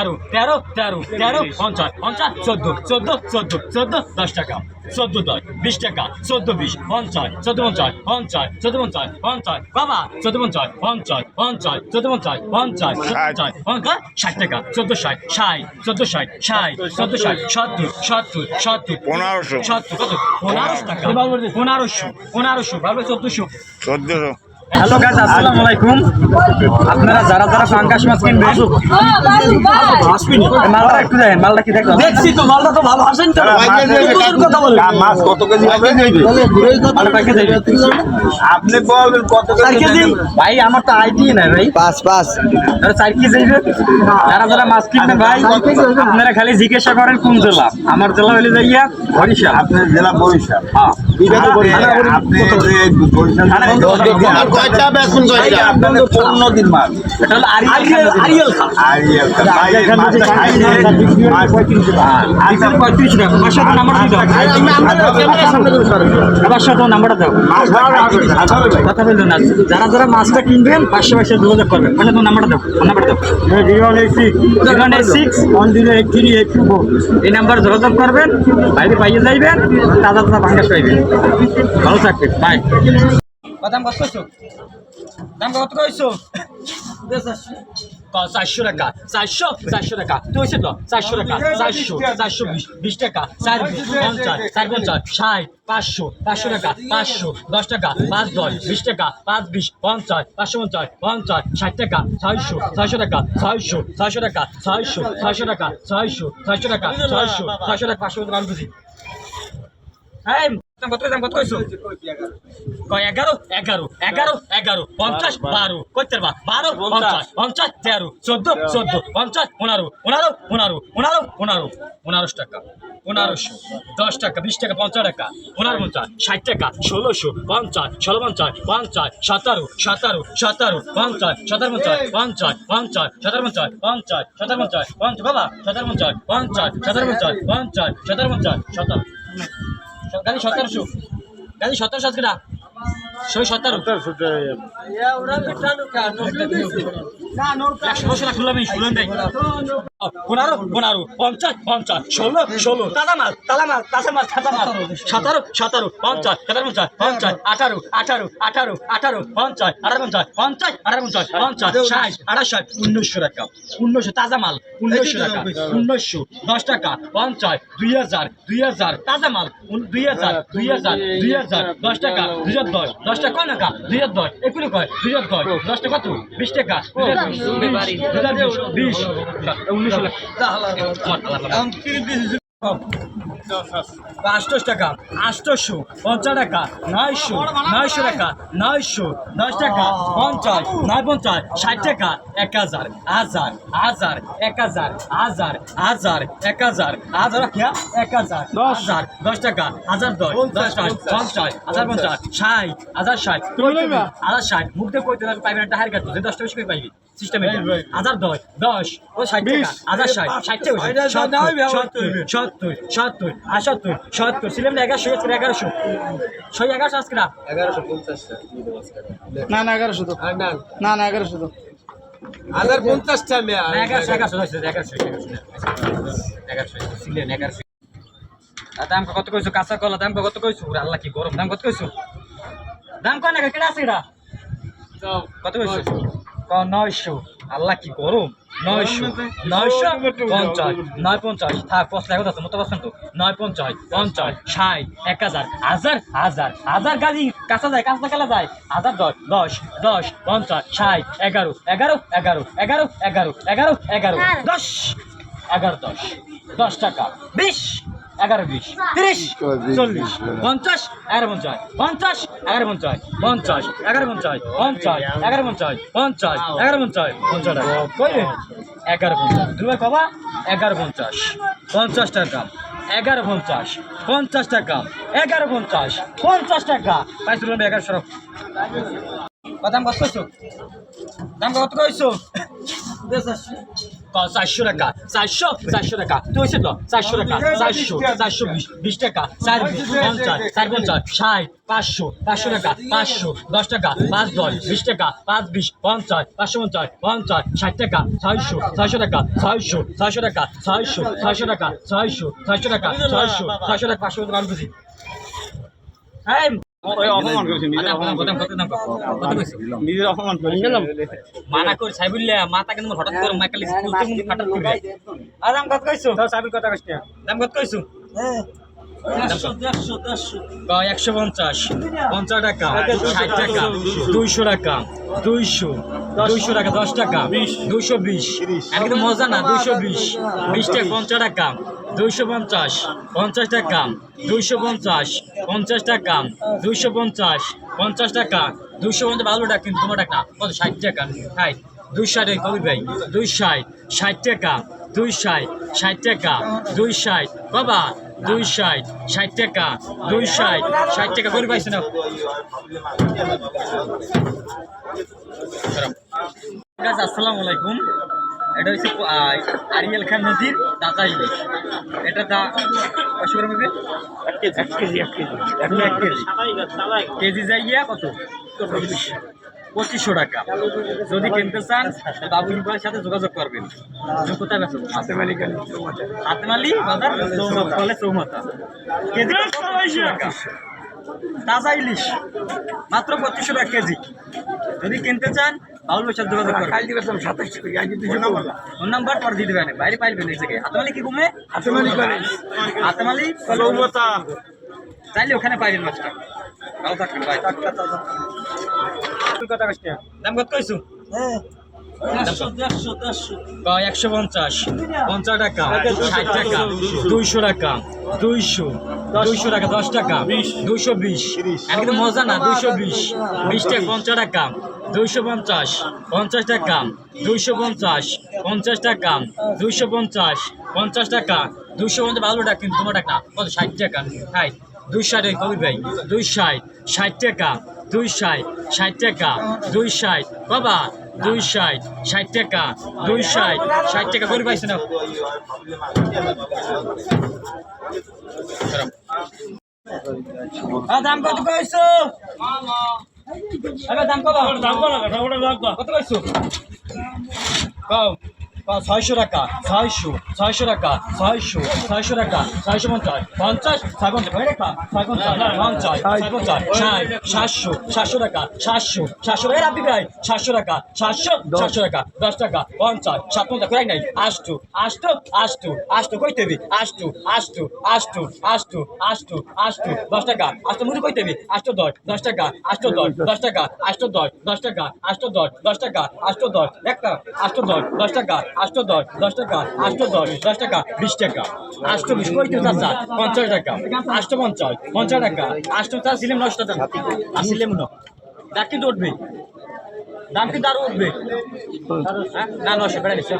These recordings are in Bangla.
13 13 13 13 50 50 14 14 14 14 10 টাকা 14 10 20 টাকা 14 20 50 14 50 50 14 50 50 বাবা 14 50 50 50 14 50 50 60 টাকা 14 60 60 14 60 60 14 60 70 70 70 1500 70 কত 1500 টাকা 1500 1500 বাবা 1400 1400 হ্যালো গাইস, আসসালামু আলাইকুম। আপনারা যারা যারা পাঙ্গাস মাছ কিনবেন মালটা একটু দেখেন, মালটা কি দেখো দেখছি তো মালটা তো ভালো আসেন তো কথা বলে মাছ কত কেজি হবে আপনি বলবেন কত কেজি ভাই? আমার তো আইডিয়া নাই ভাই। 5 আরে 4 কেজি যাইবে। যারা যারা মাছ কিনবেন ভাই আপনারা খালি জিজ্ঞাসা করেন কোন জেলা। আমার জেলা হইলে যাইয়া বরিশাল। আপনার জেলা বরিশাল। হ্যাঁ, আপনি যে বরিশাল কয়টা বেসন কয়টা আপনাদের 15 দিন মাছ। এটা হলো আরিয়াল খা। আরিয়াল ভাই মাছটা খাইলে মাছ 35 টাকা। আচ্ছা 35 টাকা। আমার সাথে নাম্বারটা দাও। আমার সাথে নাম্বারটা দাও। মাছ ভালো হবে কথা বলুন না। যারা যারা মাছটা কিনবেন পাশে পাশে যোগাযোগ করবেন। মানে তোমার নাম্বারটা দাও। নাম্বারটা দাও। 0186 1083824। এই নাম্বার যোগাযোগ করবেন। বাইরে পাইয়ে যাইবেন। তাজা তাজা পাঙ্গাস পাইবেন। ভালো থাকবেন। বাই। দাম কত কইছো? দাম কত কইছো? 400 টাকা। 400 টাকা। তুই হইছে তো 400 টাকা। 400 420 20 টাকা 4 50 450 60 500 500 টাকা 500 10 টাকা 5 10 20 টাকা 5 20 50 550 50 60 টাকা 600 600 টাকা 600 600 টাকা 600 600 টাকা 600 600 টাকা 600 600 টাকা 500 টাকা বুঝি। এই দাম কত কইছো? 11 11 11 11 50 12 কইতে পারবা 12 50 50 13 14 14 50 15 15 15 15 15 15 টাকা 1500 10 টাকা 20 টাকা 50 টাকা 15 50 60 টাকা 1600 50 16 50 50 17 17 17 50 17 50 50 17 50 50 17 50 50 বাবা 17 50 50 17 50 50 17 50 17 গাড়ি 1700 গাড়ি 1700 আজকে না 17 15 15 50 50 16 16 তাজা মাছ 17 17 50 17 50 18 18 18 18 50 18 50 50 50 60 68 1900 টাকা 1900 তাজা মাল 1900 টাকা 1900 10 টাকা 50 2000 2000 তাজা মাল 2000 2000 2000 10 টাকা 2010 10 টাকা কোন টাকা 2010 একুলি কয় 2010 10 টাকা কত 20 টাকা 2020 1900 800 টাকা 800 50 টাকা 900 900 টাকা 900 10 টাকা 50 950 60 টাকা 1000 1000 1000 1000 1000 1000 1000 1000 1000 10 টাকা 1010 10 50 1050 60 1060 1060 মুখ দিয়ে কইতে না পাইবেন একটা হার কাটতো 10 টাকা বেশি করে পাইবি সিস্টেমে 1010 10 ও 60 টাকা 1060 60 70 70 70 সিলেম 1100 1100 1100 আজকে না 1150 না না 1100 তো না না 1100 তো 1050 টা মে 1100 সিলেম 1100 দাম কত কইছো? কাঁচা কলা দাম কত কইছো? আল্লাহ কি গরম দাম কত কইছো? দাম কয় না কেডা আছে এটা কত কইছো? 900 আল্লাহ কি গরম 900 950 950 থাক 5 টাকা আছে মতো পাচ্ছেন তো 950 50 60 1000 1000 1000 1000 গাড়ি কাঁচা যায় কাঁচা কালা যায় 1000 10 10 50 60 11 11 11 11 11 11 11 10 11 10 10 টাকা 20 11 20 30 40 50 11 50 11 50 50 11 50 50 11 50 50 11 50 50 টাকা কইলেন 11 50 দুবার কবা 11 50 50 টাকা 11 50 50 টাকা 11 50 50 টাকা পাইছো 1100 দাম কত কইছো? দাম কত কইছো? 400 টাকা 400 টাকা তুই হচ্ছে তো 400 টাকা 420 20 টাকা 4 50 50 60 500 টাকা 500 10 টাকা 5 10 20 টাকা 5 20 50 550 50 60 টাকা 600 টাকা 600 টাকা 600 টাকা 600 টাকা 600 টাকা 500 টাকা বুঝি এই অপমান করেছে নিজের অপমান করেছে মানা করে সাইবুল্লা মাথা কেন হঠাৎ করে মাইকালি স্কুল থেকে ফাটাত করে আরাম কত কইছো সাবির কথা কইছ না দাম কত কইছো 150 50 টাকা 60 টাকা 200 টাকা 200 টাকা 10 টাকা 220 একদম মজা না 220 20 টাকা 50 টাকা 250 50 টাকা 250 50 টাকা 250 50 টাকা 250 ভালো টাকা কিন্তু তোমার টাকা কত 60 টাকা হাই 260 কবি ভাই 260 60 টাকা 260 60 টাকা 260 বাবা 260 60 টাকা 260 60 টাকা করে পাইছ না গাইস আসসালামু আলাইকুম এটা হচ্ছে আরিয়াল খান নদীর দাদা ইলিশ এটা দা কত করে হবে 1 কেজি কেজি যাইয়া কত 2500 টাকা যদি কিনতে চান বাবুল ভাইয়ের সাথে যোগাযোগ করবেন কোথায় বেচো হাতমালি বাজার চৌমাথা কেজি 2500 টাকা তাজা ইলিশ মাত্র 2500 টাকা কেজি যদি কিনতে চান বাবুল ভাইয়ের সাথে যোগাযোগ করবেন কাল দিবেন 27 ফোন নাম্বার পর দিয়ে দিবেন বাইরে পাইবেন এই জায়গায় হাতমালি কি ঘুমে হাতমালি চৌমাথা চাইলে ওখানে পাইবেন মাছটা ভালো থাকবেন ভাই কথা কইছ না দাম কত কইছো 150 50 টাকা 60 টাকা 200 টাকা 200 টাকা 10 টাকা 220 একদম মজা না 220 20 টাকা 50 টাকা 250 50 টাকা 250 50 টাকা 250 50 টাকা 250 ভালো টাকা কিন্তু তোমার টাকা কত 60 টাকা হাই 260 কবি ভাই 260 60 টাকা 260 60 টাকা 260 বাবা 260 60 টাকা 260 60 টাকা করে পাইছ না দাম কত কইছো আরে দাম কত কত কইছো কও 600 টাকা 600 টাকা 600 টাকা 650 50 50 ভাই রেখা 50 700 টাকা 700 এর আপনি ভাই 700 টাকা 700 টাকা 10 টাকা 50 57 কই নাই 8 কইতে দিবি 8 10 টাকা 8 মুড়ি কইতে দিবি 10 টাকা 10 টাকা 10 টাকা 10 টাকা 8 একটা 10 টাকা 10 টাকা 10 টাকা 20 টাকা 820 কইতে চাচা 50 টাকা 50 টাকা 8 টাকা ছিলাম 9 টাকা আসিলাম না দাম কিন্তু উঠবে দাম কিন্তু আরো উঠবে না 900 বেড়া নিচ্ছে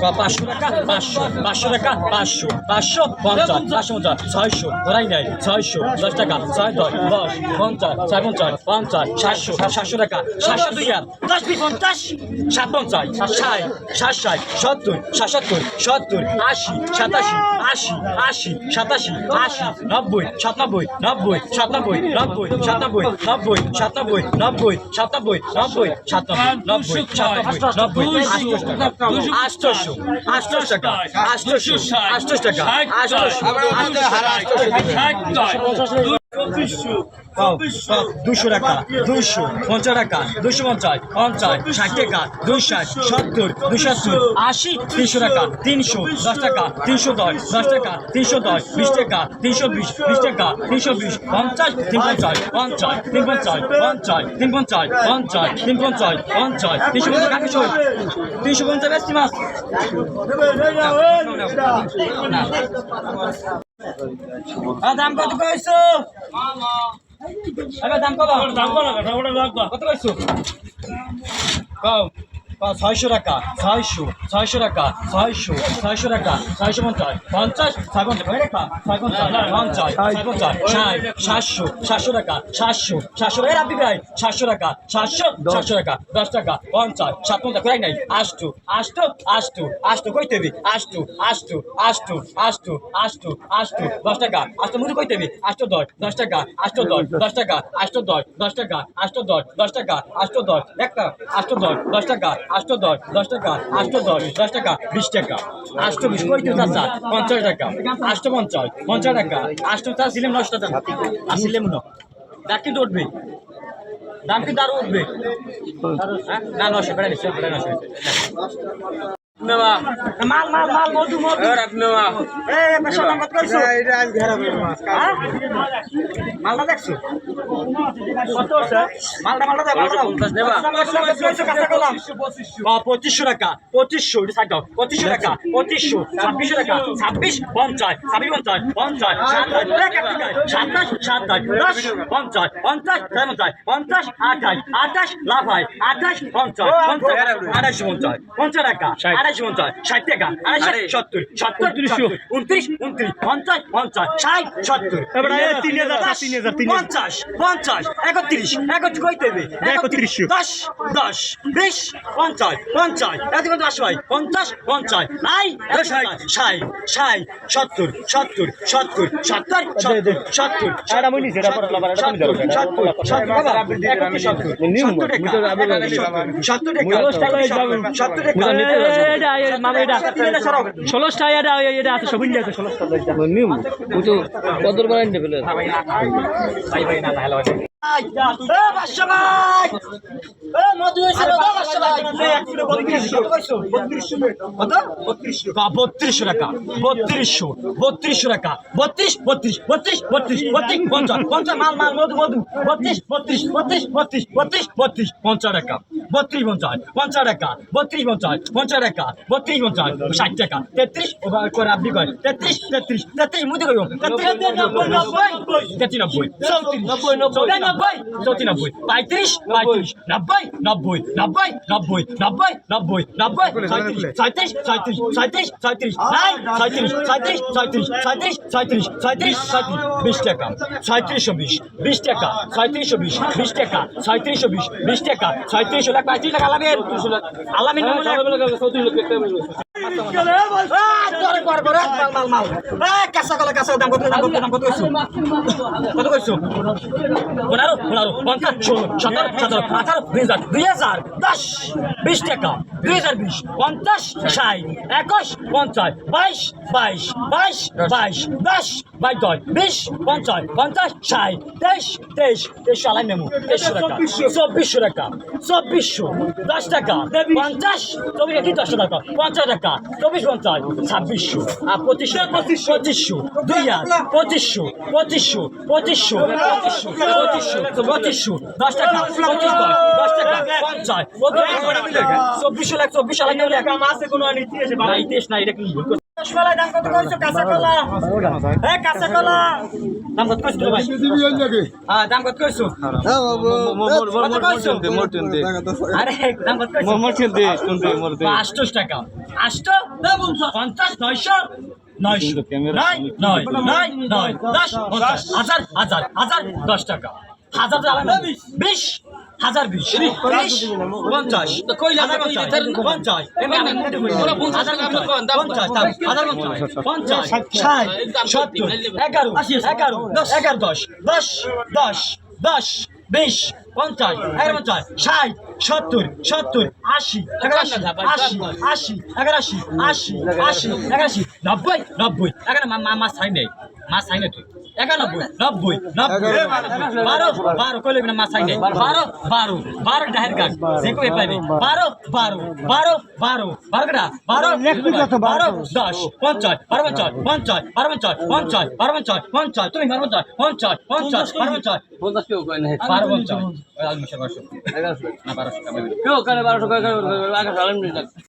500 টাকা 500 টাকা 550 600 ধরাই নাই 600 10 টাকা 6 10 50 50 700 টাকা 700 দুই আর 10 50 57 60 60 70 77 70 80 87 80 87 80 90 97 90 97 90 97 90 97 90 97 90 97 800 টাকা 800 টাকা 200 টাকা 250 টাকা 250 50 60 টাকা 260 70 270 80 300 টাকা 300 10 টাকা 310 10 টাকা 310 20 টাকা 320 20 টাকা 320 50 350 50 350 50 350 50 350 50 350 কাকে চল 350 বেশি মাছ দাম কত কইছো এবার দাম কত কত কইছো কম 600 টাকা 600 টাকা 600 টাকা 650 50 50 কই টাকা 50 700 টাকা 700 এর আপনি ভাই 700 টাকা 700 টাকা 10 টাকা 50 57 কই নাই 8 কই দেবি 8 10 টাকা 8 মুদি কই দেবি 8 10 টাকা 8 10 টাকা 8 10 টাকা 8 10 টাকা 8 10 একটা 8 10 টাকা 8 10 টাকা 8 10 টাকা 20 টাকা 8 20 কই তুই চাচা 50 টাকা 8 50 টাকা 8 টা ছিলাম 9 টাকা আসিলাম না দাম কিন্তু উঠবে দাম কিন্তু আরো উঠবে না 900 বেড়ে নিচ্ছে বেড়ে 900 মাল মধু পেশা দাম কত কইছো মালটা দেখছো কত আছে মালটা দেবা 2500 টাকা 2500 এটা সাইড 2500 টাকা 2500 2600 টাকা 26 50 26 50 27 লাভ হয় 28 50 টাকা 60 টাকা 70 29 50 70 50 31 কই দেবে 31 10 20 50 এত কত আসবে 50 নাই 60 70 এটা মই নিজে এটা পড়লা বারটা তুমি ধরো 32 টাকা 32 টাকা 50 মাল মধু 32 50 টাকা 50 টাকা 50 টাকা 60 টাকা 33 ওভার করে আপনি করেন 33 মুদি কইও 33 90 20 টাকা 3720 টাকা 3720 টাকা 3720 টাকা 37 লাখ 35 টাকা আলামিন কাঁচা দাম কত কইছো 20 টাকা 2020 50 60 21 50 22 10 60 23 আলাই নেমু 2400 টাকা 10 টাকা 50 তুমি কি 10 টাকা 50 টাকা 24 50 2600 আর 2500 2500 10 টাকা 10 টাকা 50 24 আলাই নেমু একা মাসে কোনো নীতি আছে ভাই দেশ না এটা কি রসমালাই দাম কত কইছো কাঁচা কলা কাঁচা কলা দাম কত কইছো ভাই হ্যাঁ দাম কত কইছো আরে দাম কত কইছো মোর শুনতে 28 টাকা 50 900 10 টাকা 20 50 70 80 90 এখানে মাছ খাই নাই তুই 91 90 12 কইলে না মাছ খাই নাই 12 ডাহের গাছ যে কই পাইবে 12 গড়া 12 10 50 তুমি 50 কেউ কই না 12 50 না 1200 কেউ কানে 1200